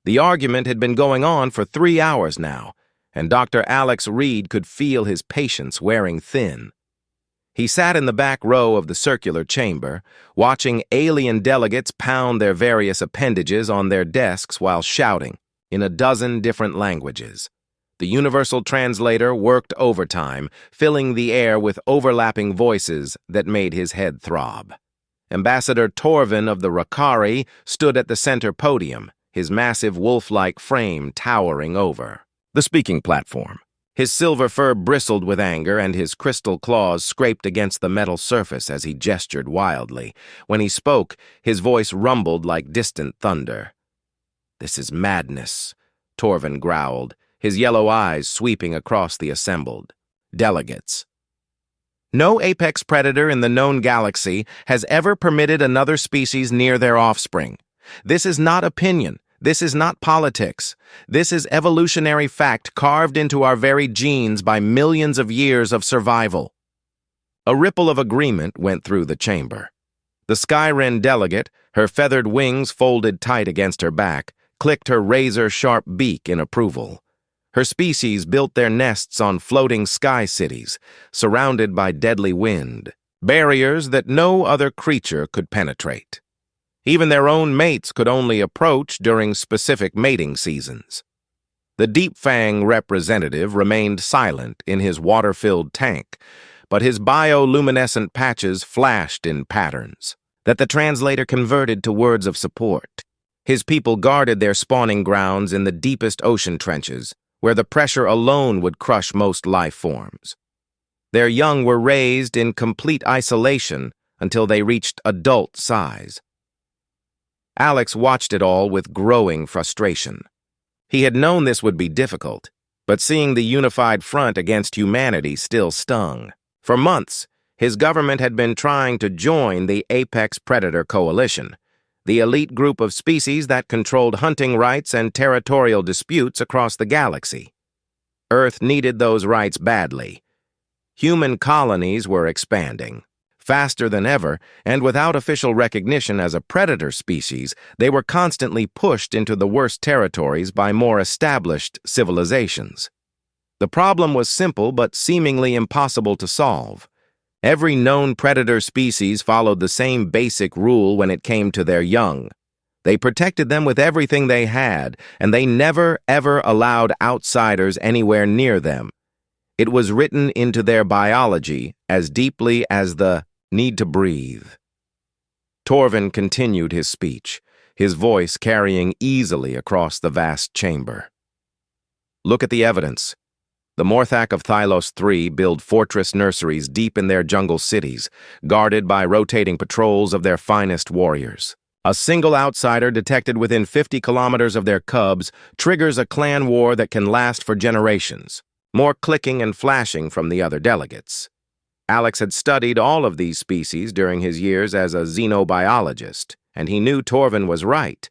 The argument had been going on for 3 hours now, and Dr. Alex Reed could feel his patience wearing thin. He sat in the back row of the circular chamber, watching alien delegates pound their various appendages on their desks while shouting in a dozen different languages. The universal translator worked overtime, filling the air with overlapping voices that made his head throb. Ambassador Torvin of the Rakari stood at the center podium, his massive wolf-like frame towering over the speaking platform. His silver fur bristled with anger, and his crystal claws scraped against the metal surface as he gestured wildly. When he spoke, his voice rumbled like distant thunder. "This is madness," Torvin growled, his yellow eyes sweeping across the assembled delegates. "No apex predator in the known galaxy has ever permitted another species near their offspring. This is not opinion. This is not politics. This is evolutionary fact carved into our very genes by millions of years of survival." A ripple of agreement went through the chamber. The Skyren delegate, her feathered wings folded tight against her back, clicked her razor-sharp beak in approval. Her species built their nests on floating sky cities, surrounded by deadly wind, barriers that no other creature could penetrate. Even their own mates could only approach during specific mating seasons. The Deep Fang representative remained silent in his water-filled tank, but his bioluminescent patches flashed in patterns that the translator converted to words of support. His people guarded their spawning grounds in the deepest ocean trenches, where the pressure alone would crush most life forms. Their young were raised in complete isolation until they reached adult size. Alex watched it all with growing frustration. He had known this would be difficult, but seeing the unified front against humanity still stung. For months, his government had been trying to join the Apex Predator Coalition, the elite group of species that controlled hunting rights and territorial disputes across the galaxy. Earth needed those rights badly. Human colonies were expanding. Faster than ever, and without official recognition as a predator species, they were constantly pushed into the worst territories by more established civilizations. The problem was simple but seemingly impossible to solve. Every known predator species followed the same basic rule when it came to their young. They protected them with everything they had, and they never, ever allowed outsiders anywhere near them. It was written into their biology as deeply as the need to breathe. Torvin continued his speech, his voice carrying easily across the vast chamber. "Look at the evidence. The Morthak of Thylos III build fortress nurseries deep in their jungle cities, guarded by rotating patrols of their finest warriors. A single outsider detected within 50 kilometers of their cubs triggers a clan war that can last for generations. More clicking and flashing from the other delegates." Alex had studied all of these species during his years as a xenobiologist, and he knew Torvin was right.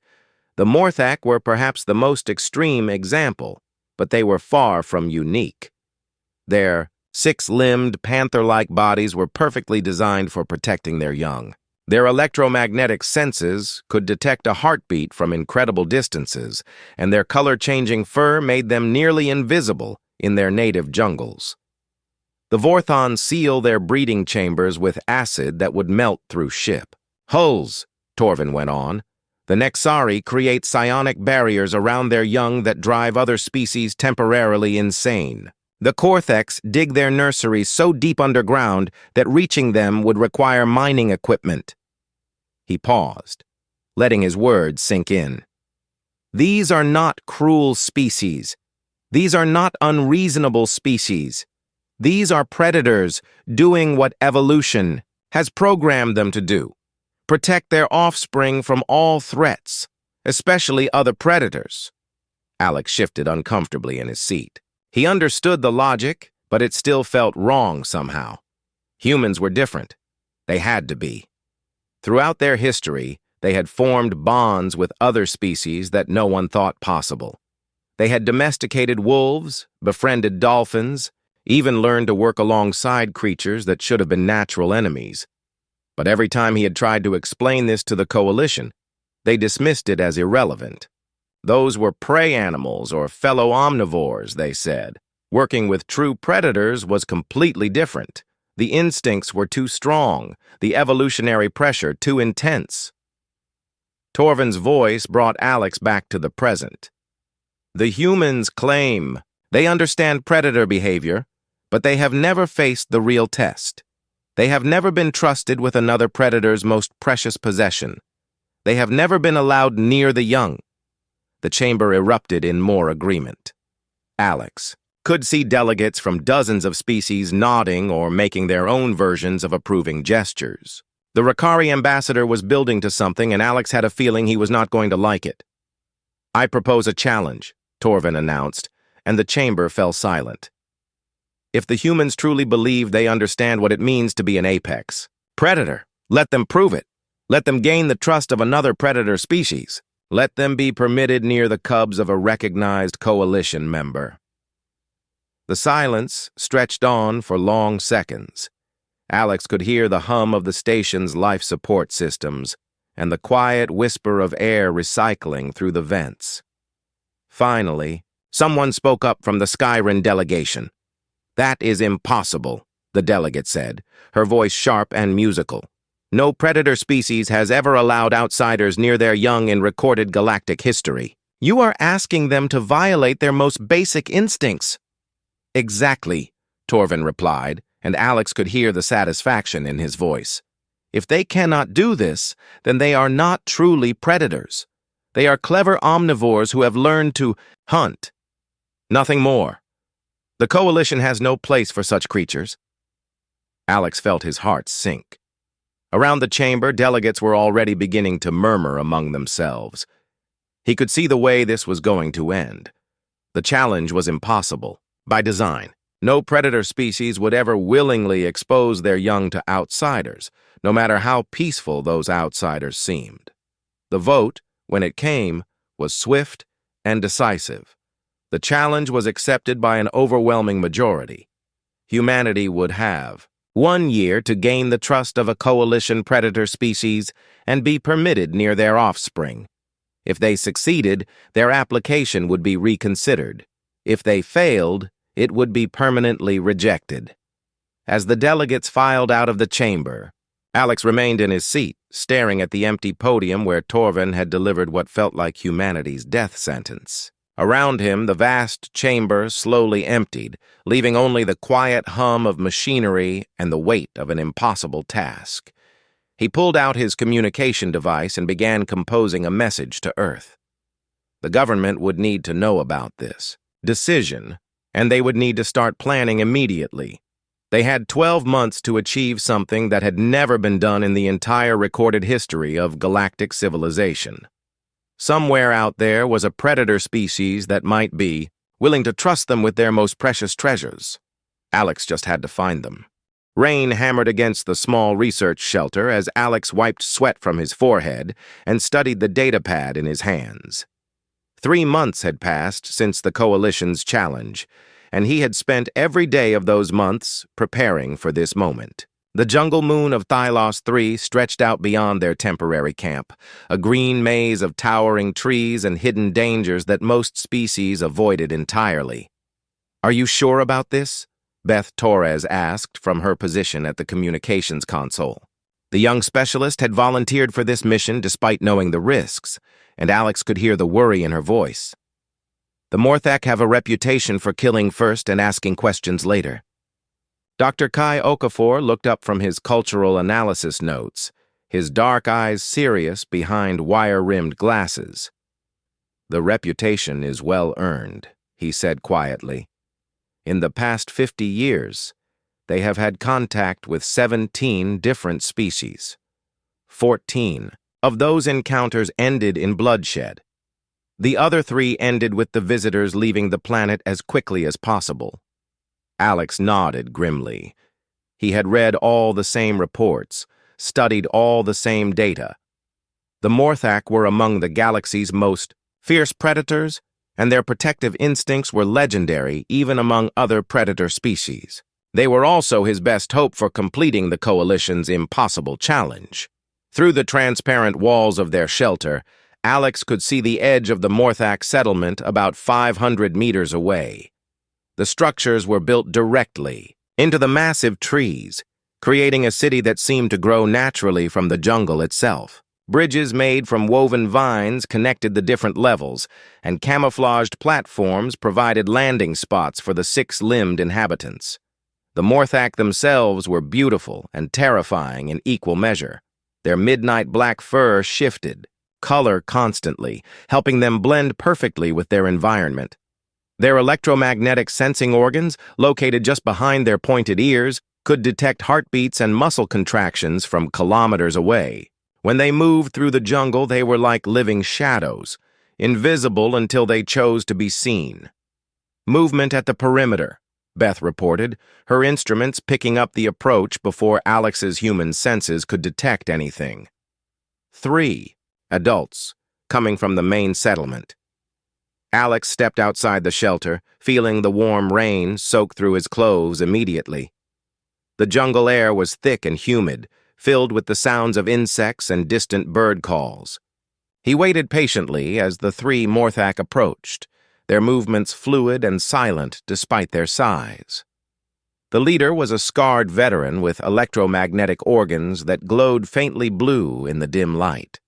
The Morthak were perhaps the most extreme example, but they were far from unique. Their six-limbed, panther-like bodies were perfectly designed for protecting their young. Their electromagnetic senses could detect a heartbeat from incredible distances, and their color-changing fur made them nearly invisible in their native jungles. The Vorthons seal their breeding chambers with acid that would melt through ship. "Hulls," Torvin went on. "The Nexari create psionic barriers around their young that drive other species temporarily insane. The Korthex dig their nurseries so deep underground that reaching them would require mining equipment." He paused, letting his words sink in. "These are not cruel species. These are not unreasonable species. These are predators doing what evolution has programmed them to do: protect their offspring from all threats, especially other predators." Alex shifted uncomfortably in his seat. He understood the logic, but it still felt wrong somehow. Humans were different. They had to be. Throughout their history, they had formed bonds with other species that no one thought possible. They had domesticated wolves, befriended dolphins, even learned to work alongside creatures that should have been natural enemies. But every time he had tried to explain this to the Coalition, they dismissed it as irrelevant. Those were prey animals or fellow omnivores, they said. Working with true predators was completely different. The instincts were too strong, the evolutionary pressure too intense. Torvin's voice brought Alex back to the present. The humans claim they understand predator behavior, but they have never faced the real test. They have never been trusted with another predator's most precious possession. They have never been allowed near the young. The chamber erupted in more agreement. Alex could see delegates from dozens of species nodding or making their own versions of approving gestures. The Rakari ambassador was building to something, and Alex had a feeling he was not going to like it. "I propose a challenge," Torvin announced, and the chamber fell silent. If the humans truly believe they understand what it means to be an apex predator, let them prove it. Let them gain the trust of another predator species. Let them be permitted near the cubs of a recognized coalition member. The silence stretched on for long seconds. Alex could hear the hum of the station's life support systems and the quiet whisper of air recycling through the vents. Finally, someone spoke up from the Skyrim delegation. "That is impossible," the delegate said, her voice sharp and musical. "No predator species has ever allowed outsiders near their young in recorded galactic history. You are asking them to violate their most basic instincts." "Exactly," Torvin replied, and Alex could hear the satisfaction in his voice. "If they cannot do this, then they are not truly predators. They are clever omnivores who have learned to hunt. Nothing more. The coalition has no place for such creatures." Alex felt his heart sink. Around the chamber, delegates were already beginning to murmur among themselves. He could see the way this was going to end. The challenge was impossible. By design, no predator species would ever willingly expose their young to outsiders, no matter how peaceful those outsiders seemed. The vote, when it came, was swift and decisive. The challenge was accepted by an overwhelming majority. Humanity would have 1 year to gain the trust of a coalition predator species and be permitted near their offspring. If they succeeded, their application would be reconsidered. If they failed, it would be permanently rejected. As the delegates filed out of the chamber, Alex remained in his seat, staring at the empty podium where Torvin had delivered what felt like humanity's death sentence. Around him, the vast chamber slowly emptied, leaving only the quiet hum of machinery and the weight of an impossible task. He pulled out his communication device and began composing a message to Earth. The government would need to know about this decision, and they would need to start planning immediately. They had 12 months to achieve something that had never been done in the entire recorded history of galactic civilization. Somewhere out there was a predator species that might be willing to trust them with their most precious treasures. Alex just had to find them. Rain hammered against the small research shelter as Alex wiped sweat from his forehead and studied the datapad in his hands. 3 months had passed since the Coalition's challenge, and he had spent every day of those months preparing for this moment. The jungle moon of Thylos III stretched out beyond their temporary camp, a green maze of towering trees and hidden dangers that most species avoided entirely. "Are you sure about this?" Beth Torres asked from her position at the communications console. The young specialist had volunteered for this mission despite knowing the risks, and Alex could hear the worry in her voice. "The Morthak have a reputation for killing first and asking questions later." Dr. Kai Okafor looked up from his cultural analysis notes, his dark eyes serious behind wire-rimmed glasses. "The reputation is well earned," he said quietly. "In the past 50 years, they have had contact with 17 different species. 14 of those encounters ended in bloodshed. The other 3 ended with the visitors leaving the planet as quickly as possible." Alex nodded grimly. He had read all the same reports, studied all the same data. The Morthak were among the galaxy's most fierce predators, and their protective instincts were legendary even among other predator species. They were also his best hope for completing the Coalition's impossible challenge. Through the transparent walls of their shelter, Alex could see the edge of the Morthak settlement about 500 meters away. The structures were built directly into the massive trees, creating a city that seemed to grow naturally from the jungle itself. Bridges made from woven vines connected the different levels, and camouflaged platforms provided landing spots for the six-limbed inhabitants. The Morthak themselves were beautiful and terrifying in equal measure. Their midnight black fur shifted, color constantly, helping them blend perfectly with their environment. Their electromagnetic sensing organs, located just behind their pointed ears, could detect heartbeats and muscle contractions from kilometers away. When they moved through the jungle, they were like living shadows, invisible until they chose to be seen. Movement at the perimeter, Beth reported, her instruments picking up the approach before Alex's human senses could detect anything. 3 adults, coming from the main settlement. Alex stepped outside the shelter, feeling the warm rain soak through his clothes immediately. The jungle air was thick and humid, filled with the sounds of insects and distant bird calls. He waited patiently as the 3 Morthak approached, their movements fluid and silent despite their size. The leader was a scarred veteran with electromagnetic organs that glowed faintly blue in the dim light.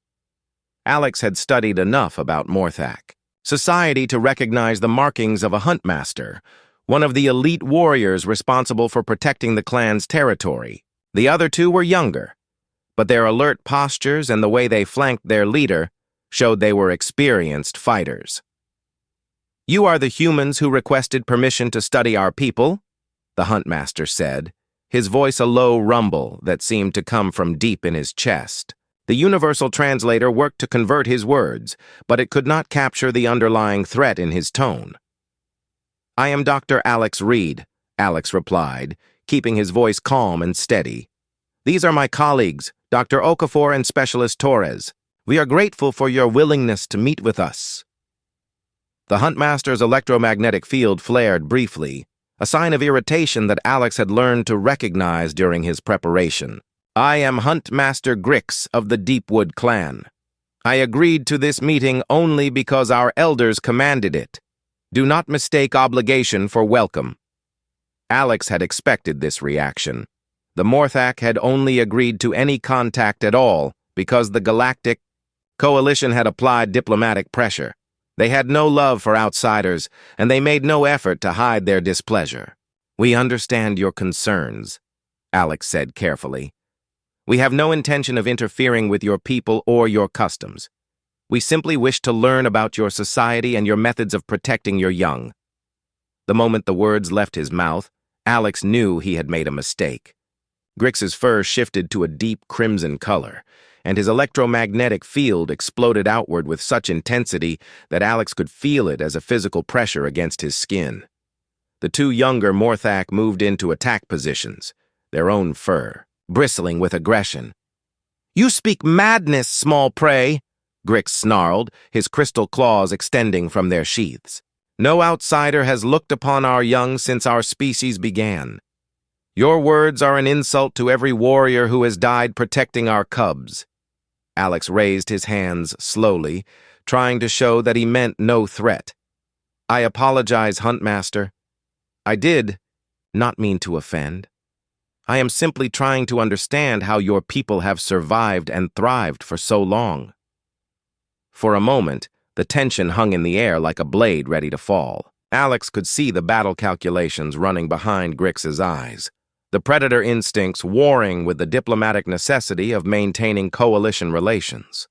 Alex had studied enough about Morthak society to recognize the markings of a huntmaster, one of the elite warriors responsible for protecting the clan's territory. The other 2 were younger, but their alert postures and the way they flanked their leader showed they were experienced fighters. "You are the humans who requested permission to study our people?" the huntmaster said, his voice a low rumble that seemed to come from deep in his chest. The universal translator worked to convert his words, but it could not capture the underlying threat in his tone. "I am Dr. Alex Reed," Alex replied, keeping his voice calm and steady. "These are my colleagues, Dr. Okafor and Specialist Torres. We are grateful for your willingness to meet with us." The Huntmaster's electromagnetic field flared briefly, a sign of irritation that Alex had learned to recognize during his preparation. "I am Huntmaster Grix of the Deepwood clan. I agreed to this meeting only because our elders commanded it. Do not mistake obligation for welcome." Alex had expected this reaction. The Morthak had only agreed to any contact at all because the Galactic Coalition had applied diplomatic pressure. They had no love for outsiders, and they made no effort to hide their displeasure. "We understand your concerns," Alex said carefully. "We have no intention of interfering with your people or your customs. We simply wish to learn about your society and your methods of protecting your young." The moment the words left his mouth, Alex knew he had made a mistake. Grix's fur shifted to a deep crimson color, and his electromagnetic field exploded outward with such intensity that Alex could feel it as a physical pressure against his skin. The 2 younger Morthak moved into attack positions, their own fur bristling with aggression. "You speak madness, small prey," Grix snarled, his crystal claws extending from their sheaths. "No outsider has looked upon our young since our species began. Your words are an insult to every warrior who has died protecting our cubs." Alex raised his hands slowly, trying to show that he meant no threat. "I apologize, Huntmaster. I did not mean to offend. I am simply trying to understand how your people have survived and thrived for so long." For a moment, the tension hung in the air like a blade ready to fall. Alex could see the battle calculations running behind Grix's eyes, the predator instincts warring with the diplomatic necessity of maintaining coalition relations.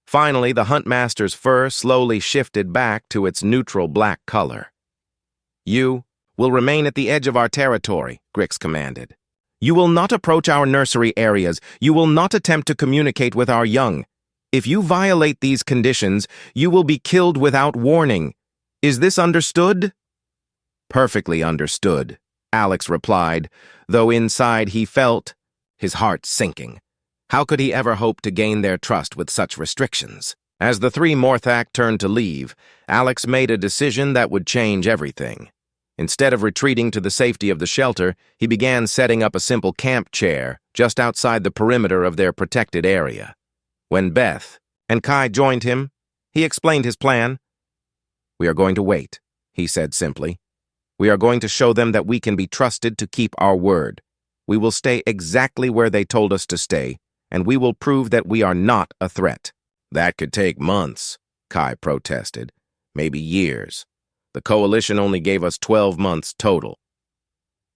Finally, the Huntmaster's fur slowly shifted back to its neutral black color. "You will remain at the edge of our territory," Grix commanded. "You will not approach our nursery areas. You will not attempt to communicate with our young. If you violate these conditions, you will be killed without warning. Is this understood?" "Perfectly understood," Alex replied, though inside he felt his heart sinking. How could he ever hope to gain their trust with such restrictions? As the 3 Morthak turned to leave, Alex made a decision that would change everything. Instead of retreating to the safety of the shelter, he began setting up a simple camp chair just outside the perimeter of their protected area. When Beth, And Kai joined him. He explained his plan. "We are going to wait," he said simply. "We are going to show them that we can be trusted to keep our word. We will stay exactly where they told us to stay, and we will prove that we are not a threat." "That could take months," Kai protested. "Maybe years. The coalition only gave us 12 months total."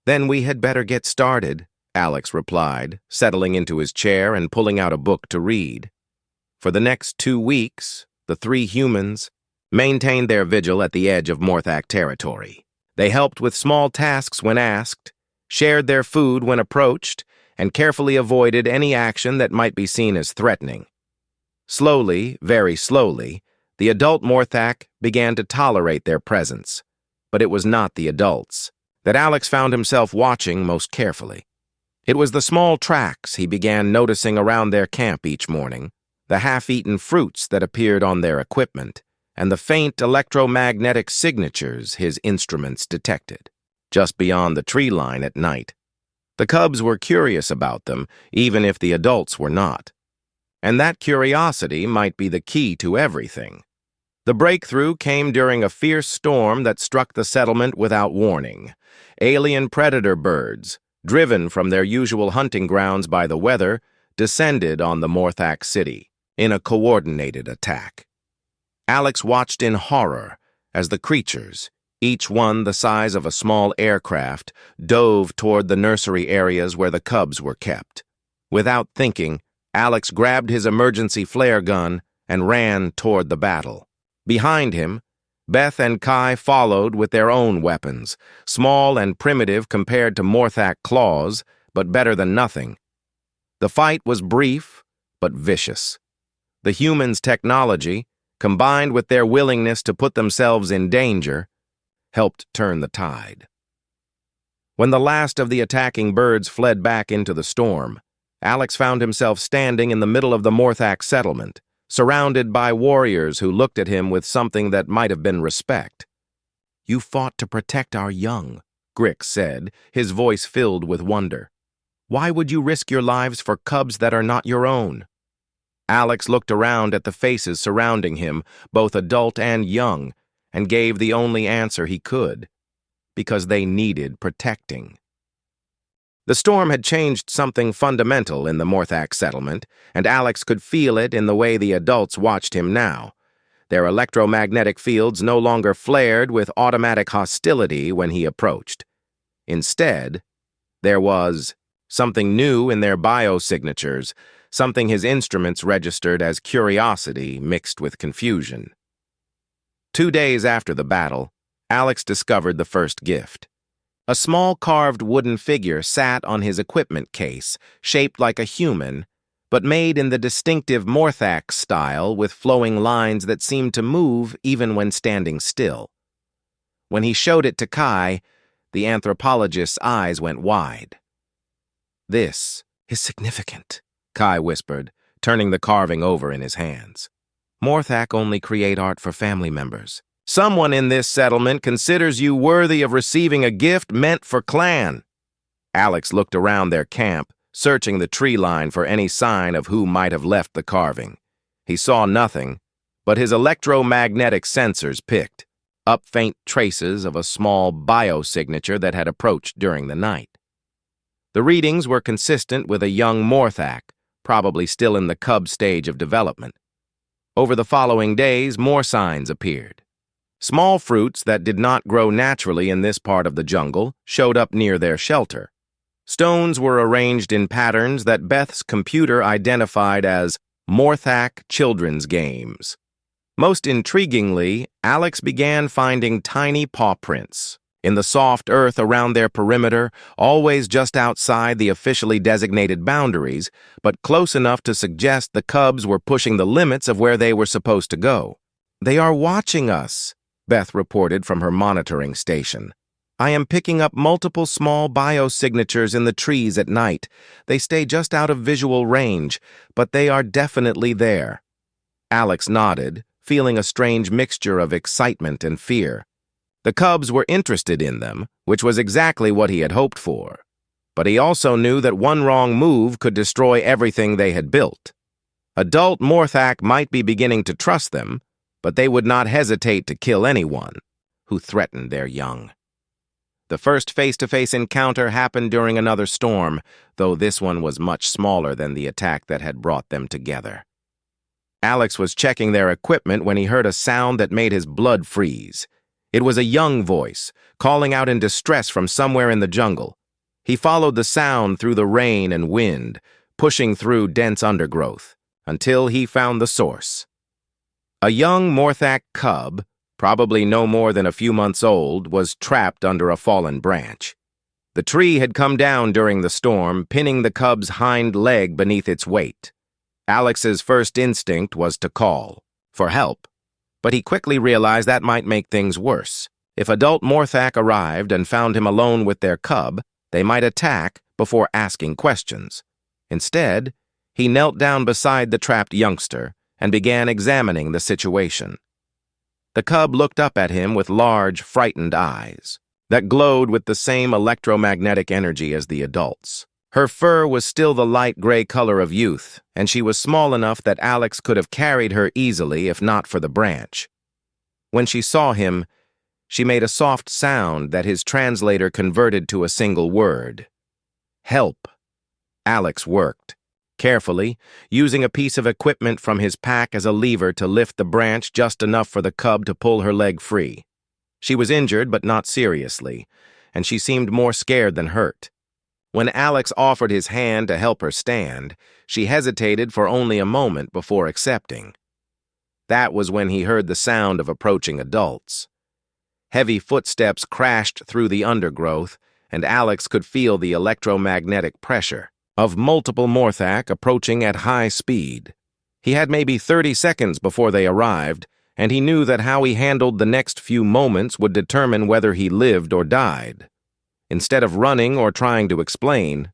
"Then we had better get started," Alex replied, settling into his chair and pulling out a book to read. For the next 2 weeks, the 3 humans maintained their vigil at the edge of Morthak territory. They helped with small tasks when asked, shared their food when approached, and carefully avoided any action that might be seen as threatening. Slowly, very slowly, the adult Morthak began to tolerate their presence, but it was not the adults that Alex found himself watching most carefully. It was the small tracks he began noticing around their camp each morning, the half-eaten fruits that appeared on their equipment, and the faint electromagnetic signatures his instruments detected, just beyond the tree line at night. The cubs were curious about them, even if the adults were not. And that curiosity might be the key to everything. The breakthrough came during a fierce storm that struck the settlement without warning. Alien predator birds, driven from their usual hunting grounds by the weather, descended on the Morthak city in a coordinated attack. Alex watched in horror as the creatures, each one the size of a small aircraft, dove toward the nursery areas where the cubs were kept. Without thinking, Alex grabbed his emergency flare gun and ran toward the battle. Behind him, Beth and Kai followed with their own weapons, small and primitive compared to Morthak claws, but better than nothing. The fight was brief, but vicious. The humans' technology, combined with their willingness to put themselves in danger, helped turn the tide. When the last of the attacking birds fled back into the storm, Alex found himself standing in the middle of the Morthak settlement, surrounded by warriors who looked at him with something that might have been respect. "You fought to protect our young," Grix said, his voice filled with wonder. "Why would you risk your lives for cubs that are not your own?" Alex looked around at the faces surrounding him, both adult and young, and gave the only answer he could: because they needed protecting. The storm had changed something fundamental in the Morthak settlement, and Alex could feel it in the way the adults watched him now. Their electromagnetic fields no longer flared with automatic hostility when he approached. Instead, there was something new in their biosignatures, something his instruments registered as curiosity mixed with confusion. 2 days after the battle, Alex discovered the first gift. A small carved wooden figure sat on his equipment case, shaped like a human, but made in the distinctive Morthak style with flowing lines that seemed to move even when standing still. When he showed it to Kai, the anthropologist's eyes went wide. "This is significant," Kai whispered, turning the carving over in his hands. "Morthak only create art for family members. Someone in this settlement considers you worthy of receiving a gift meant for clan." Alex looked around their camp, searching the tree line for any sign of who might have left the carving. He saw nothing, but his electromagnetic sensors picked up faint traces of a small biosignature that had approached during the night. The readings were consistent with a young Morthak, probably still in the cub stage of development. Over the following days, more signs appeared. Small fruits that did not grow naturally in this part of the jungle showed up near their shelter. Stones were arranged in patterns that Beth's computer identified as Morthak children's games. Most intriguingly, Alex began finding tiny paw prints in the soft earth around their perimeter, always just outside the officially designated boundaries, but close enough to suggest the cubs were pushing the limits of where they were supposed to go. "They are watching us," Beth reported from her monitoring station. "I am picking up multiple small biosignatures in the trees at night. They stay just out of visual range, but they are definitely there." Alex nodded, feeling a strange mixture of excitement and fear. The cubs were interested in them, which was exactly what he had hoped for. But he also knew that one wrong move could destroy everything they had built. Adult Morthak might be beginning to trust them, but they would not hesitate to kill anyone who threatened their young. The first face-to-face encounter happened during another storm, though this one was much smaller than the attack that had brought them together. Alex was checking their equipment when he heard a sound that made his blood freeze. It was a young voice, calling out in distress from somewhere in the jungle. He followed the sound through the rain and wind, pushing through dense undergrowth, until he found the source. A young Morthak cub, probably no more than a few months old, was trapped under a fallen branch. The tree had come down during the storm, pinning the cub's hind leg beneath its weight. Alex's first instinct was to call for help, but he quickly realized that might make things worse. If adult Morthak arrived and found him alone with their cub, they might attack before asking questions. Instead, he knelt down beside the trapped youngster and began examining the situation. The cub looked up at him with large, frightened eyes that glowed with the same electromagnetic energy as the adult's. Her fur was still the light gray color of youth, and she was small enough that Alex could have carried her easily if not for the branch. When she saw him, she made a soft sound that his translator converted to a single word. Help. Alex worked, carefully, using a piece of equipment from his pack as a lever to lift the branch just enough for the cub to pull her leg free. She was injured, but not seriously, and she seemed more scared than hurt. When Alex offered his hand to help her stand, she hesitated for only a moment before accepting. That was when he heard the sound of approaching adults. Heavy footsteps crashed through the undergrowth, and Alex could feel the electromagnetic pressure of multiple Morthak approaching at high speed. He had maybe 30 seconds before they arrived, and he knew that how he handled the next few moments would determine whether he lived or died. Instead of running or trying to explain,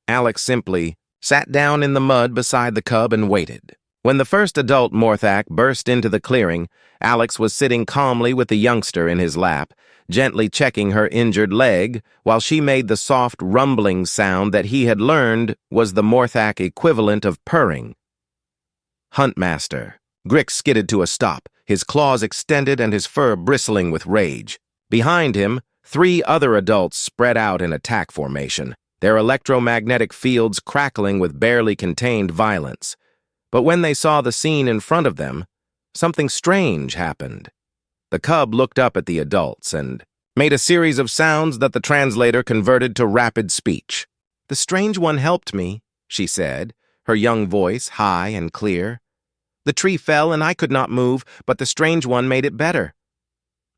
Alex simply sat down in the mud beside the cub and waited. When the first adult Morthak burst into the clearing, Alex was sitting calmly with the youngster in his lap, gently checking her injured leg while she made the soft rumbling sound that he had learned was the Morthak equivalent of purring. Huntmaster. Grix skidded to a stop, his claws extended and his fur bristling with rage. Behind him, 3 other adults spread out in attack formation, their electromagnetic fields crackling with barely contained violence. But when they saw the scene in front of them, something strange happened. The cub looked up at the adults and made a series of sounds that the translator converted to rapid speech. "The strange one helped me," she said, her young voice high and clear. "The tree fell and I could not move, but the strange one made it better."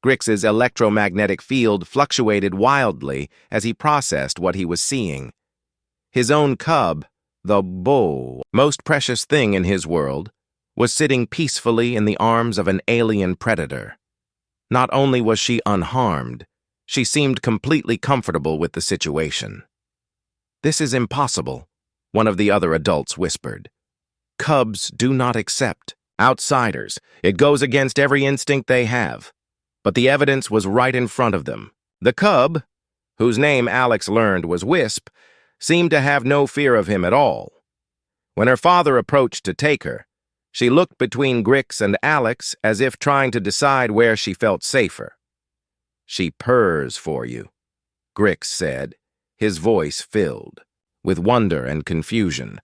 Grix's electromagnetic field fluctuated wildly as he processed what he was seeing. His own cub, the most precious thing in his world, was sitting peacefully in the arms of an alien predator. Not only was she unharmed, she seemed completely comfortable with the situation. "This is impossible," one of the other adults whispered. "Cubs do not accept outsiders. It goes against every instinct they have." But the evidence was right in front of them. The cub, whose name Alex learned was Wisp, seemed to have no fear of him at all. When her father approached to take her, she looked between Grix and Alex as if trying to decide where she felt safer. "She purrs for you," Grix said, his voice filled with wonder and confusion.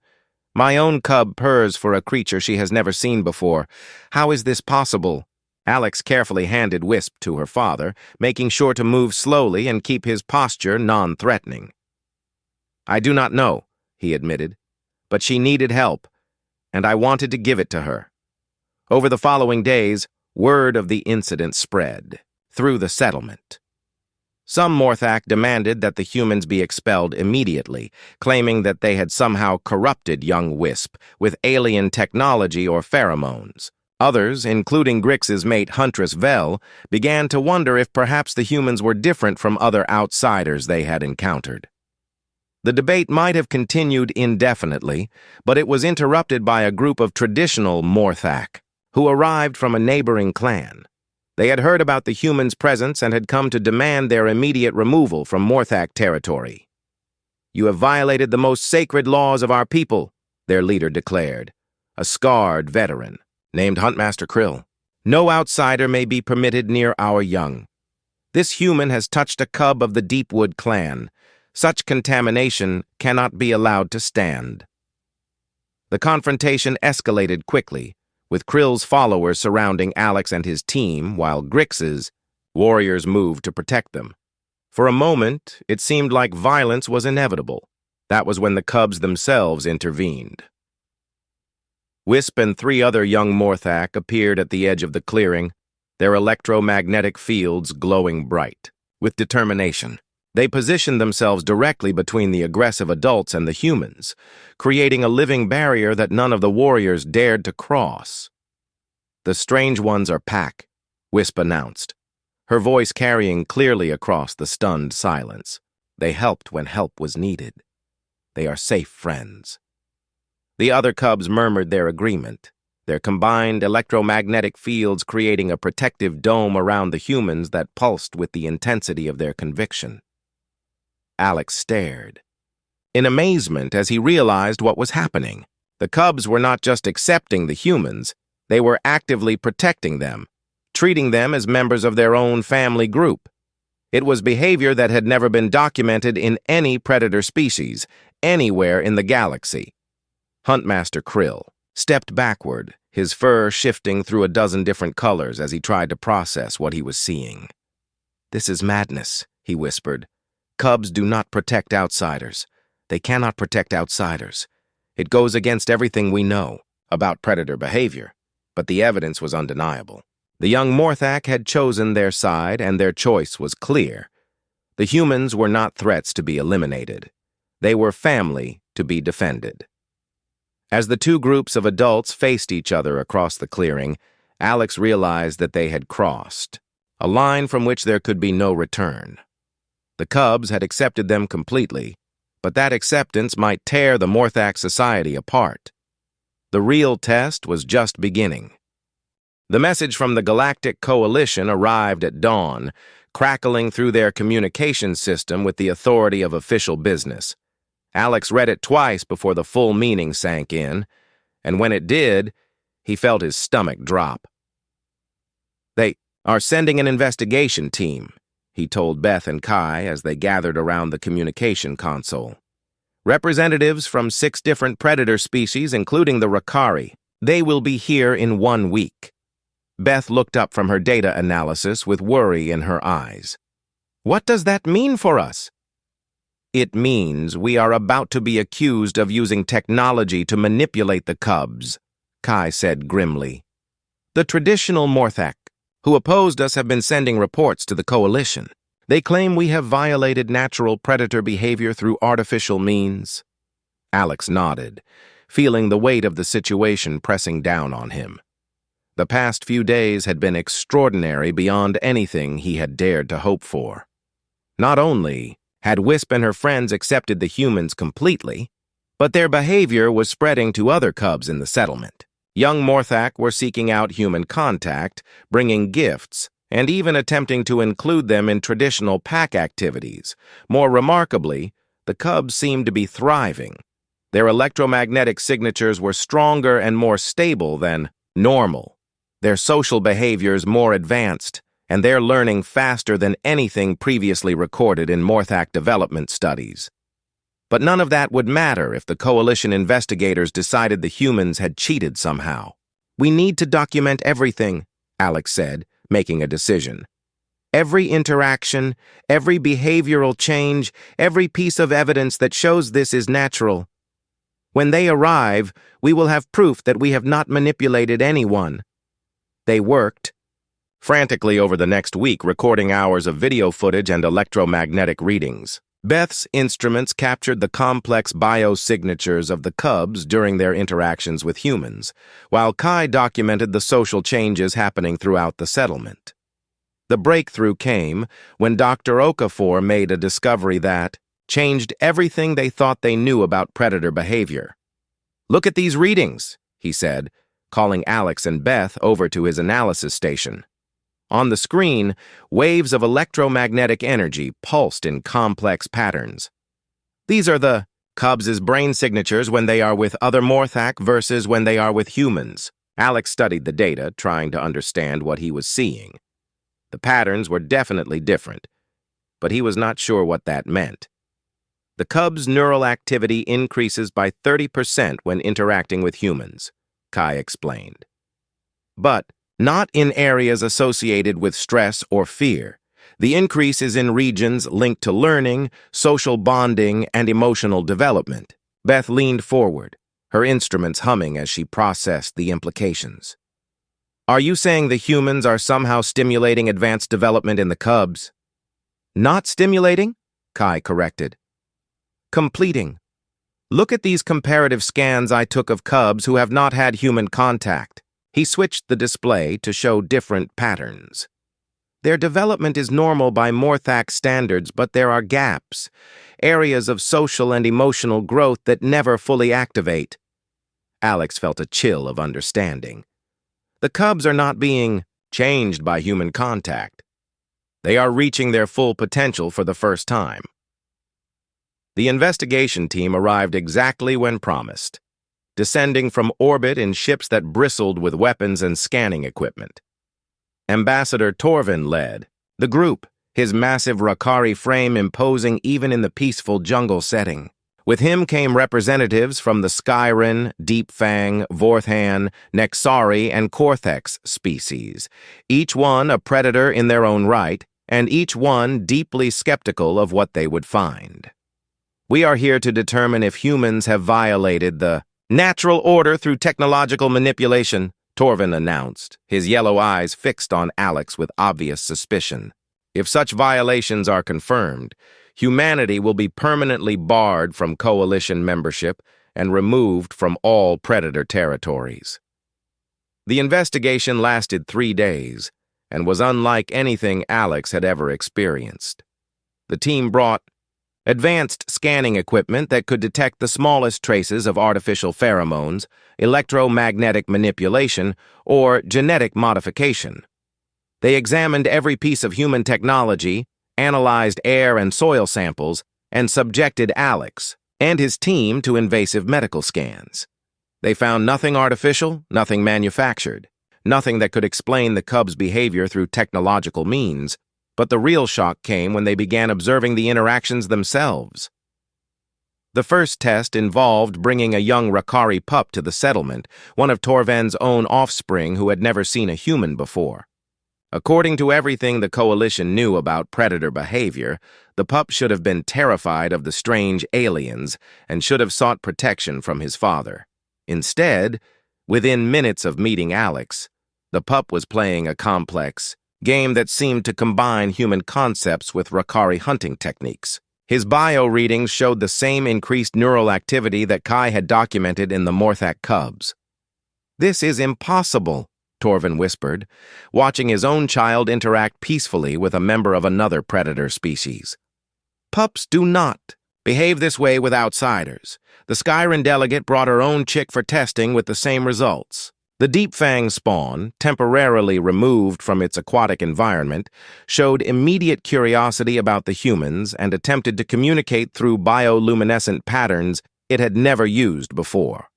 "My own cub purrs for a creature she has never seen before. How is this possible?" Alex carefully handed Wisp to her father, making sure to move slowly and keep his posture non-threatening. "I do not know," he admitted, "but she needed help, and I wanted to give it to her." Over the following days, word of the incident spread through the settlement. Some Morthak demanded that the humans be expelled immediately, claiming that they had somehow corrupted young Wisp with alien technology or pheromones. Others, including Grix's mate Huntress Vel, began to wonder if perhaps the humans were different from other outsiders they had encountered. The debate might have continued indefinitely, but it was interrupted by a group of traditional Morthak who arrived from a neighboring clan. They had heard about the humans' presence and had come to demand their immediate removal from Morthak territory. "You have violated the most sacred laws of our people," their leader declared. a scarred veteran, named Huntmaster Krill. No outsider may be permitted near our young. This human has touched a cub of the Deepwood clan. Such contamination cannot be allowed to stand. The confrontation escalated quickly, with Krill's followers surrounding Alex and his team, while Grix's warriors moved to protect them. For a moment, it seemed like violence was inevitable. That was when the cubs themselves intervened. Wisp and 3 other young Morthak appeared at the edge of the clearing, their electromagnetic fields glowing bright. With determination, they positioned themselves directly between the aggressive adults and the humans, creating a living barrier that none of the warriors dared to cross. "The strange ones are Pack," Wisp announced, her voice carrying clearly across the stunned silence. "They helped when help was needed. They are safe friends." The other cubs murmured their agreement, their combined electromagnetic fields creating a protective dome around the humans that pulsed with the intensity of their conviction. Alex stared in amazement as he realized what was happening. The cubs were not just accepting the humans, they were actively protecting them, treating them as members of their own family group. It was behavior that had never been documented in any predator species, anywhere in the galaxy. Huntmaster Krill stepped backward, his fur shifting through a dozen different colors as he tried to process what he was seeing. "This is madness," he whispered. "Cubs do not protect outsiders. They cannot protect outsiders. It goes against everything we know about predator behavior." But the evidence was undeniable. The young Morthak had chosen their side, and their choice was clear. The humans were not threats to be eliminated. They were family to be defended. As the 2 groups of adults faced each other across the clearing, Alex realized that they had crossed a line from which there could be no return. The cubs had accepted them completely, but that acceptance might tear the Morthak society apart. The real test was just beginning. The message from the Galactic Coalition arrived at dawn, crackling through their communication system with the authority of official business. Alex read it twice before the full meaning sank in, and when it did, he felt his stomach drop. "They are sending an investigation team," he told Beth and Kai as they gathered around the communication console. "Representatives from 6 different predator species, including the Rakari. They will be here in 1 week. Beth looked up from her data analysis with worry in her eyes. "What does that mean for us?" "It means we are about to be accused of using technology to manipulate the cubs," Kai said grimly. "The traditional Morthak, who opposed us, have been sending reports to the Coalition. They claim we have violated natural predator behavior through artificial means." Alex nodded, feeling the weight of the situation pressing down on him. The past few days had been extraordinary beyond anything he had dared to hope for. Not only had Wisp and her friends accepted the humans completely, but their behavior was spreading to other cubs in the settlement. Young Morthak were seeking out human contact, bringing gifts, and even attempting to include them in traditional pack activities. More remarkably, the cubs seemed to be thriving. Their electromagnetic signatures were stronger and more stable than normal. Their social behaviors more advanced, and their learning faster than anything previously recorded in Morthak development studies. But none of that would matter if the Coalition investigators decided the humans had cheated somehow. "We need to document everything," Alex said, making a decision. "Every interaction, every behavioral change, every piece of evidence that shows this is natural. When they arrive, we will have proof that we have not manipulated anyone." They worked frantically over the next week, recording hours of video footage and electromagnetic readings. Beth's instruments captured the complex biosignatures of the cubs during their interactions with humans, while Kai documented the social changes happening throughout the settlement. The breakthrough came when Dr. Okafor made a discovery that changed everything they thought they knew about predator behavior. "Look at these readings," he said, calling Alex and Beth over to his analysis station. On the screen, waves of electromagnetic energy pulsed in complex patterns. "These are the Cubs' brain signatures when they are with other Morthak versus when they are with humans. Alex studied the data, trying to understand what he was seeing. The patterns were definitely different, but he was not sure what that meant. The Cubs' neural activity increases by 30% when interacting with humans, Kai explained. But not in areas associated with stress or fear. The increase is in regions linked to learning, social bonding, and emotional development. Beth leaned forward, her instruments humming as she processed the implications. Are you saying the humans are somehow stimulating advanced development in the Cubs? Not stimulating, Kai corrected. Completing. Look at these comparative scans I took of Cubs who have not had human contact. He switched the display to show different patterns. Their development is normal by Morthak standards, but there are gaps, areas of social and emotional growth that never fully activate. Alex felt a chill of understanding. The Cubs are not being changed by human contact. They are reaching their full potential for the first time. The investigation team arrived exactly when promised, descending from orbit in ships that bristled with weapons and scanning equipment. Ambassador Torvin led the group, his massive Rakari frame imposing even in the peaceful jungle setting. With him came representatives from the Skyren, Deepfang, Vorthan, Nexari, and Corthex species, each one a predator in their own right, and each one deeply skeptical of what they would find. We are here to determine if humans have violated the natural order through technological manipulation, Torvin announced, his yellow eyes fixed on Alex with obvious suspicion. If such violations are confirmed, humanity will be permanently barred from coalition membership and removed from all predator territories. The investigation lasted 3 days and was unlike anything Alex had ever experienced. The team brought advanced scanning equipment that could detect the smallest traces of artificial pheromones, electromagnetic manipulation, or genetic modification. They examined every piece of human technology, analyzed air and soil samples, and subjected Alex and his team to invasive medical scans. They found nothing artificial, nothing manufactured, nothing that could explain the Cubs' behavior through technological means, but the real shock came when they began observing the interactions themselves. The first test involved bringing a young Rakari pup to the settlement, one of Torven's own offspring who had never seen a human before. According to everything the Coalition knew about predator behavior, the pup should have been terrified of the strange aliens and should have sought protection from his father. Instead, within minutes of meeting Alex, the pup was playing a complex game that seemed to combine human concepts with Rakari hunting techniques. His bio readings showed the same increased neural activity that Kai had documented in the Morthak Cubs. This is impossible, Torvin whispered, watching his own child interact peacefully with a member of another predator species. Pups do not behave this way with outsiders. The Skyren delegate brought her own chick for testing with the same results. The Deepfang spawn, temporarily removed from its aquatic environment, showed immediate curiosity about the humans and attempted to communicate through bioluminescent patterns it had never used before.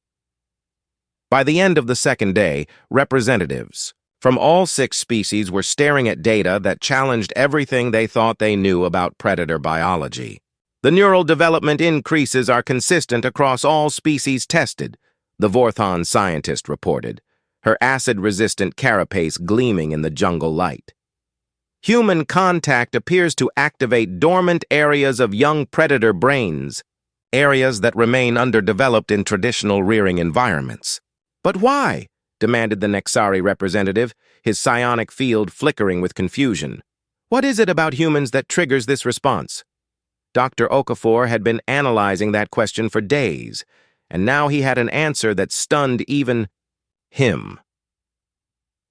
By the end of the second day, representatives from all 6 species were staring at data that challenged everything they thought they knew about predator biology. The neural development increases are consistent across all species tested, the Vorthan scientist reported, her acid-resistant carapace gleaming in the jungle light. Human contact appears to activate dormant areas of young predator brains, areas that remain underdeveloped in traditional rearing environments. But why? Demanded the Nexari representative, his psionic field flickering with confusion. What is it about humans that triggers this response? Dr. Okafor had been analyzing that question for days, and now he had an answer that stunned even him.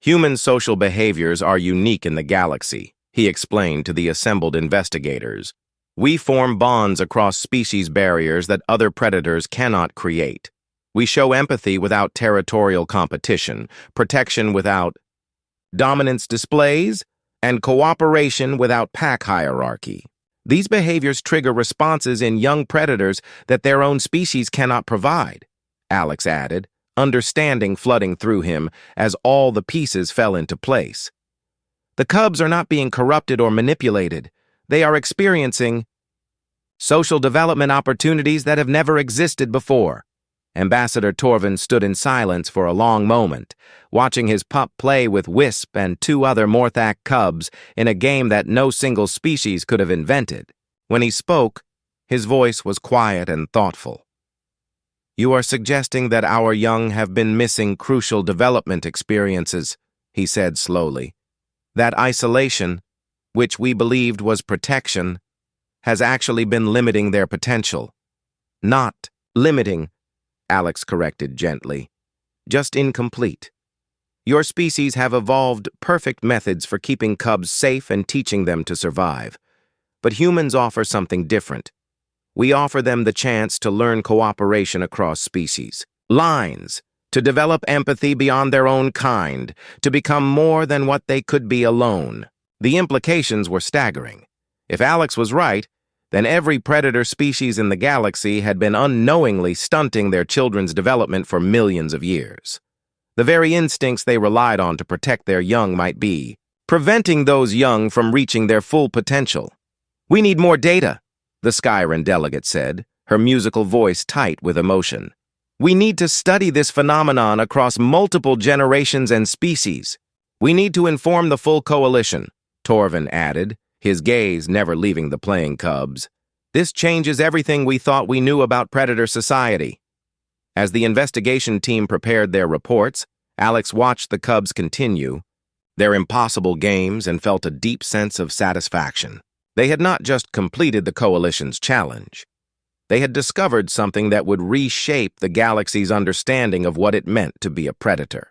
Human social behaviors are unique in the galaxy, he explained to the assembled investigators. We form bonds across species barriers that other predators cannot create. We show empathy without territorial competition, protection without dominance displays, and cooperation without pack hierarchy. These behaviors trigger responses in young predators that their own species cannot provide, Alex added, understanding flooding through him as all the pieces fell into place. The cubs are not being corrupted or manipulated. They are experiencing social development opportunities that have never existed before. Ambassador Torvin stood in silence for a long moment, watching his pup play with Wisp and two other Morthak cubs in a game that no single species could have invented. When he spoke, his voice was quiet and thoughtful. "You are suggesting that our young have been missing crucial development experiences," he said slowly. "That isolation, which we believed was protection, has actually been limiting their potential." "Not limiting," Alex corrected gently. "Just incomplete. Your species have evolved perfect methods for keeping cubs safe and teaching them to survive. But humans offer something different. We offer them the chance to learn cooperation across species, lines, to develop empathy beyond their own kind, to become more than what they could be alone." The implications were staggering. If Alex was right, then every predator species in the galaxy had been unknowingly stunting their children's development for millions of years. The very instincts they relied on to protect their young might be preventing those young from reaching their full potential. "We need more data," the Skyran delegate said, her musical voice tight with emotion. "We need to study this phenomenon across multiple generations and species. We need to inform the full coalition," Torvin added, his gaze never leaving the playing cubs. "This changes everything we thought we knew about predator society." As the investigation team prepared their reports, Alex watched the cubs continue their impossible games and felt a deep sense of satisfaction. They had not just completed the coalition's challenge. They had discovered something that would reshape the galaxy's understanding of what it meant to be a predator.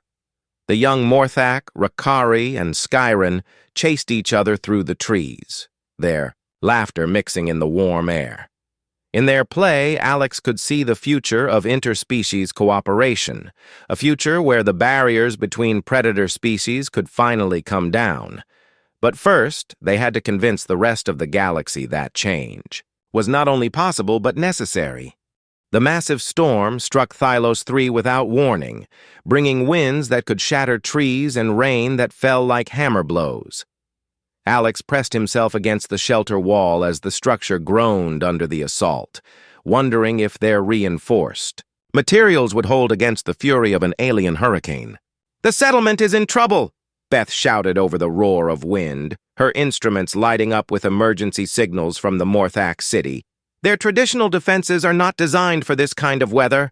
The young Morthak, Rakari, and Skyran chased each other through the trees, their laughter mixing in the warm air. In their play, Alex could see the future of interspecies cooperation, a future where the barriers between predator species could finally come down. But first, they had to convince the rest of the galaxy that change was not only possible but necessary. The massive storm struck Thylos 3 without warning, bringing winds that could shatter trees and rain that fell like hammer blows. Alex pressed himself against the shelter wall as the structure groaned under the assault, wondering if their reinforced materials would hold against the fury of an alien hurricane. "The settlement is in trouble!" Beth shouted over the roar of wind, her instruments lighting up with emergency signals from the Morthak city. "Their traditional defenses are not designed for this kind of weather."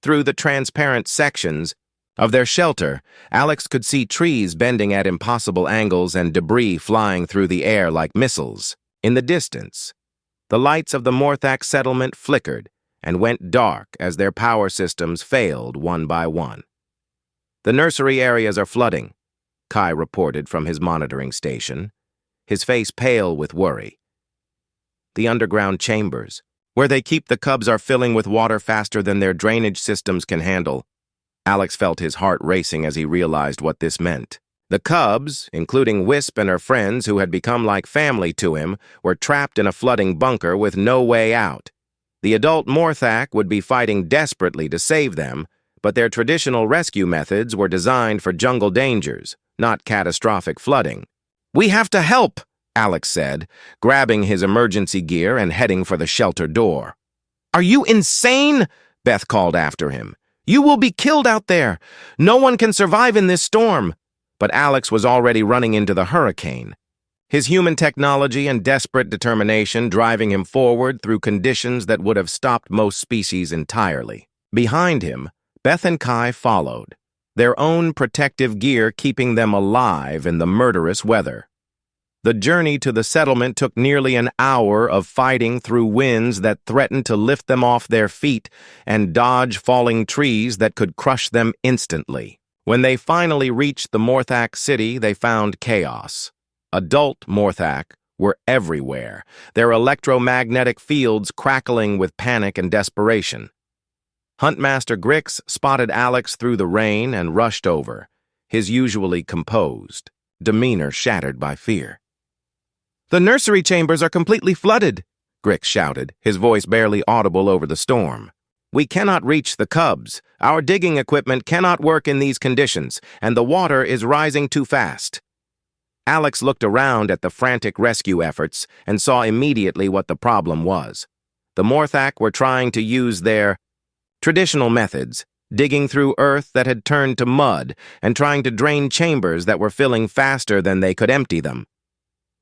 Through the transparent sections of their shelter, Alex could see trees bending at impossible angles and debris flying through the air like missiles. In the distance, the lights of the Morthak settlement flickered and went dark as their power systems failed one by one. "The nursery areas are flooding," Kai reported from his monitoring station, his face pale with worry. "The underground chambers, where they keep the cubs, are filling with water faster than their drainage systems can handle." Alex felt his heart racing as he realized what this meant. The cubs, including Wisp and her friends who had become like family to him, were trapped in a flooding bunker with no way out. The adult Morthak would be fighting desperately to save them, but their traditional rescue methods were designed for jungle dangers, not catastrophic flooding. "We have to help," Alex said, grabbing his emergency gear and heading for the shelter door. "Are you insane?" Beth called after him. "You will be killed out there. No one can survive in this storm." But Alex was already running into the hurricane, his human technology and desperate determination driving him forward through conditions that would have stopped most species entirely. Behind him, Beth and Kai followed, their own protective gear keeping them alive in the murderous weather. The journey to the settlement took nearly an hour of fighting through winds that threatened to lift them off their feet and dodge falling trees that could crush them instantly. When they finally reached the Morthak city, they found chaos. Adult Morthak were everywhere, their electromagnetic fields crackling with panic and desperation. Huntmaster Grix spotted Alex through the rain and rushed over, his usually composed demeanor shattered by fear. The nursery chambers are completely flooded, Grix shouted, his voice barely audible over the storm. We cannot reach the cubs. Our digging equipment cannot work in these conditions, and the water is rising too fast. Alex looked around at the frantic rescue efforts and saw immediately what the problem was. The Morthak were trying to use their traditional methods, digging through earth that had turned to mud and trying to drain chambers that were filling faster than they could empty them.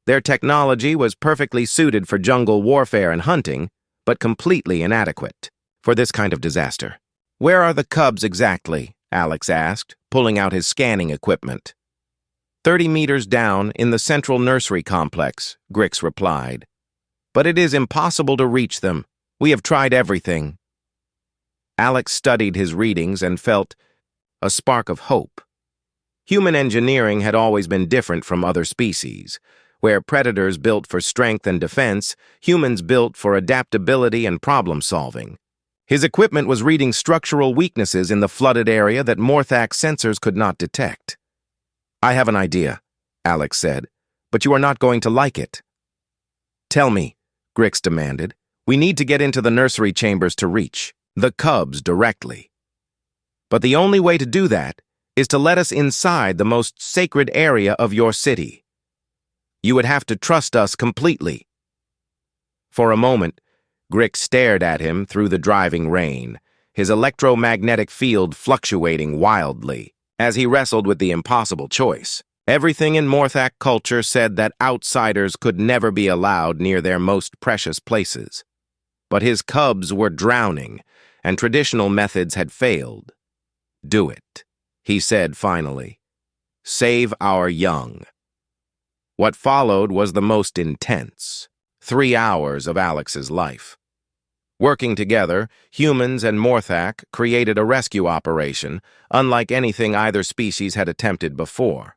Their technology was perfectly suited for jungle warfare and hunting, but completely inadequate for this kind of disaster. Where are the cubs exactly? Alex asked, pulling out his scanning equipment. 30 meters down in the central nursery complex, Grix replied. But it is impossible to reach them. We have tried everything. Alex studied his readings and felt a spark of hope. Human engineering had always been different from other species. Where predators built for strength and defense, humans built for adaptability and problem-solving. His equipment was reading structural weaknesses in the flooded area that Morthak sensors could not detect. I have an idea, Alex said, but you are not going to like it. Tell me, Grix demanded. We need to get into the nursery chambers to reach the cubs directly. But the only way to do that is to let us inside the most sacred area of your city. You would have to trust us completely. For a moment, Grix stared at him through the driving rain, his electromagnetic field fluctuating wildly as he wrestled with the impossible choice. Everything in Morthak culture said that outsiders could never be allowed near their most precious places. But his cubs were drowning, and traditional methods had failed. Do it, he said finally. Save our young. What followed was the most intense 3 hours of Alex's life. Working together, humans and Morthak created a rescue operation, unlike anything either species had attempted before.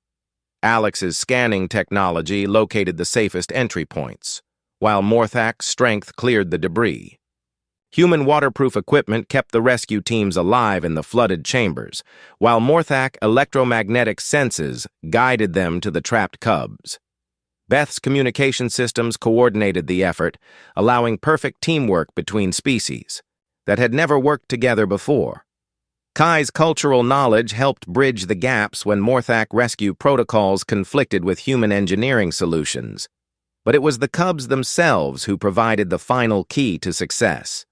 Alex's scanning technology located the safest entry points, while Morthak's strength cleared the debris. Human waterproof equipment kept the rescue teams alive in the flooded chambers, while Morthak electromagnetic senses guided them to the trapped cubs. Beth's communication systems coordinated the effort, allowing perfect teamwork between species that had never worked together before. Kai's cultural knowledge helped bridge the gaps when Morthak rescue protocols conflicted with human engineering solutions. But it was the cubs themselves who provided the final key to success.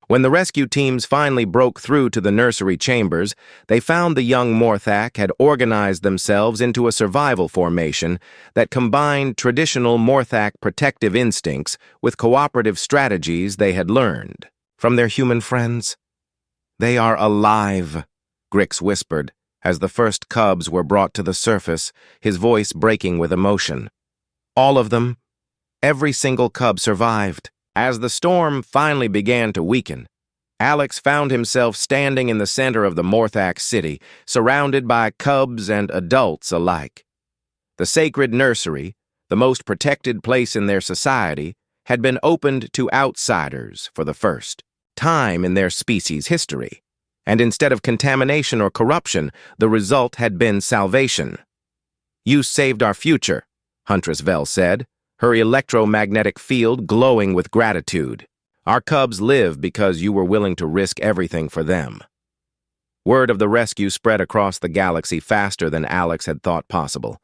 When the rescue teams finally broke through to the nursery chambers, they found the young Morthak had organized themselves into a survival formation that combined traditional Morthak protective instincts with cooperative strategies they had learned from their human friends. They are alive, Grix whispered, as the first cubs were brought to the surface, his voice breaking with emotion. All of them, every single cub survived. As the storm finally began to weaken, Alex found himself standing in the center of the Morthak city, surrounded by cubs and adults alike. The sacred nursery, the most protected place in their society, had been opened to outsiders for the first time in their species' history. And instead of contamination or corruption, the result had been salvation. You saved our future, Huntress Vel said, her electromagnetic field glowing with gratitude. Our cubs live because you were willing to risk everything for them. Word of the rescue spread across the galaxy faster than Alex had thought possible.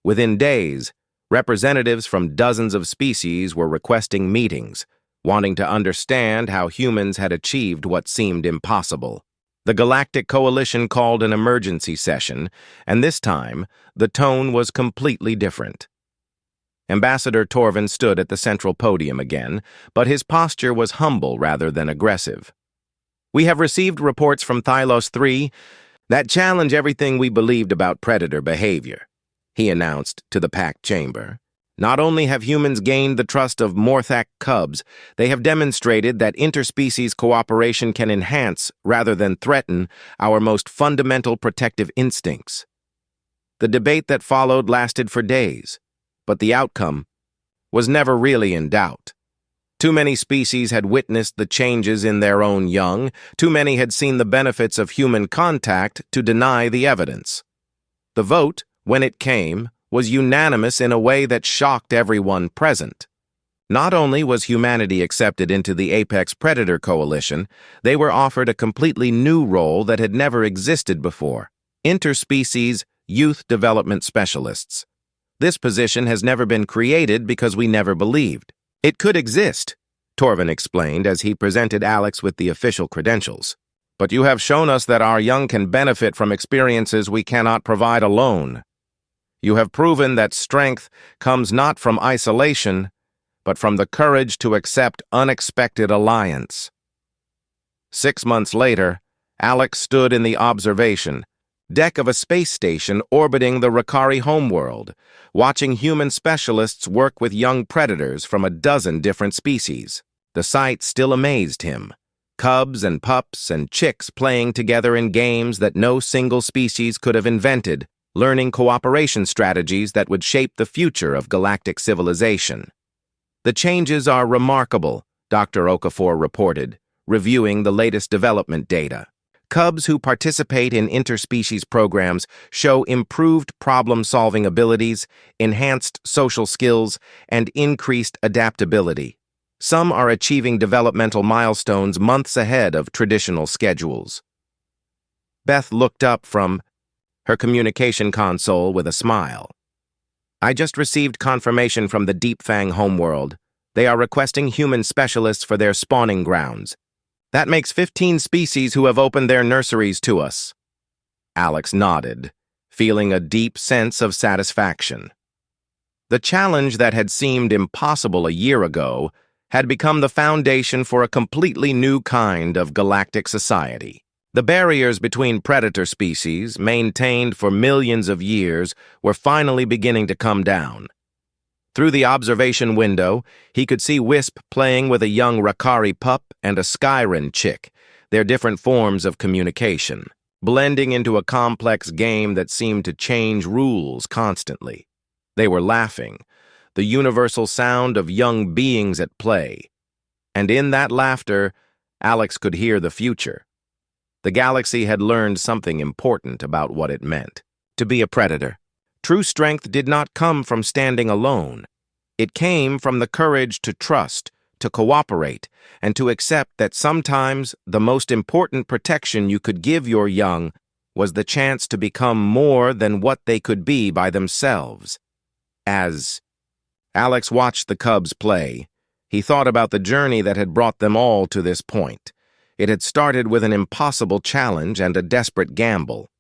Within days, representatives from dozens of species were requesting meetings, wanting to understand how humans had achieved what seemed impossible. The Galactic Coalition called an emergency session, and this time, the tone was completely different. Ambassador Torvin stood at the central podium again, but his posture was humble rather than aggressive. We have received reports from Thylos 3 that challenge everything we believed about predator behavior, he announced to the packed chamber. Not only have humans gained the trust of Morthak cubs, they have demonstrated that interspecies cooperation can enhance rather than threaten our most fundamental protective instincts. The debate that followed lasted for days, but the outcome was never really in doubt. Too many species had witnessed the changes in their own young, too many had seen the benefits of human contact to deny the evidence. The vote, when it came, was unanimous in a way that shocked everyone present. Not only was humanity accepted into the Apex Predator Coalition, they were offered a completely new role that had never existed before: interspecies youth development specialists. This position has never been created because we never believed it could exist, Torvin explained as he presented Alex with the official credentials. But you have shown us that our young can benefit from experiences we cannot provide alone. You have proven that strength comes not from isolation, but from the courage to accept unexpected alliance. 6 months later, Alex stood in the observation deck of a space station orbiting the Rakari homeworld, watching human specialists work with young predators from a dozen different species. The sight still amazed him. Cubs and pups and chicks playing together in games that no single species could have invented, learning cooperation strategies that would shape the future of galactic civilization. The changes are remarkable, Dr. Okafor reported, reviewing the latest development data. Cubs who participate in interspecies programs show improved problem-solving abilities, enhanced social skills, and increased adaptability. Some are achieving developmental milestones months ahead of traditional schedules. Beth looked up from her communication console with a smile. I just received confirmation from the Deep Fang homeworld. They are requesting human specialists for their spawning grounds. That makes 15 species who have opened their nurseries to us. Alex nodded, feeling a deep sense of satisfaction. The challenge that had seemed impossible a year ago had become the foundation for a completely new kind of galactic society. The barriers between predator species, maintained for millions of years, were finally beginning to come down. Through the observation window, he could see Wisp playing with a young Rakari pup and a Skyren chick, their different forms of communication, blending into a complex game that seemed to change rules constantly. They were laughing, the universal sound of young beings at play. And in that laughter, Alex could hear the future. The galaxy had learned something important about what it meant to be a predator. True strength did not come from standing alone. It came from the courage to trust, to cooperate, and to accept that sometimes the most important protection you could give your young was the chance to become more than what they could be by themselves. As Alex watched the cubs play, he thought about the journey that had brought them all to this point. It had started with an impossible challenge and a desperate gamble.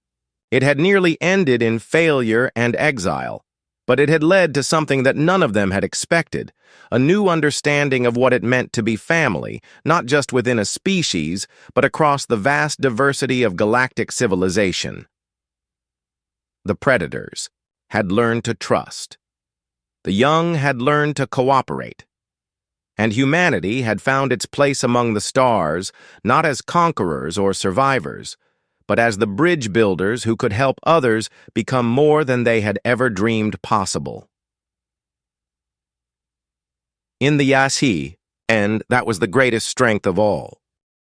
It had nearly ended in failure and exile, but it had led to something that none of them had expected, a new understanding of what it meant to be family, not just within a species, but across the vast diversity of galactic civilization. The predators had learned to trust. The young had learned to cooperate. And humanity had found its place among the stars, not as conquerors or survivors, but as the bridge builders who could help others become more than they had ever dreamed possible. In the Yashi, and that was the greatest strength of all.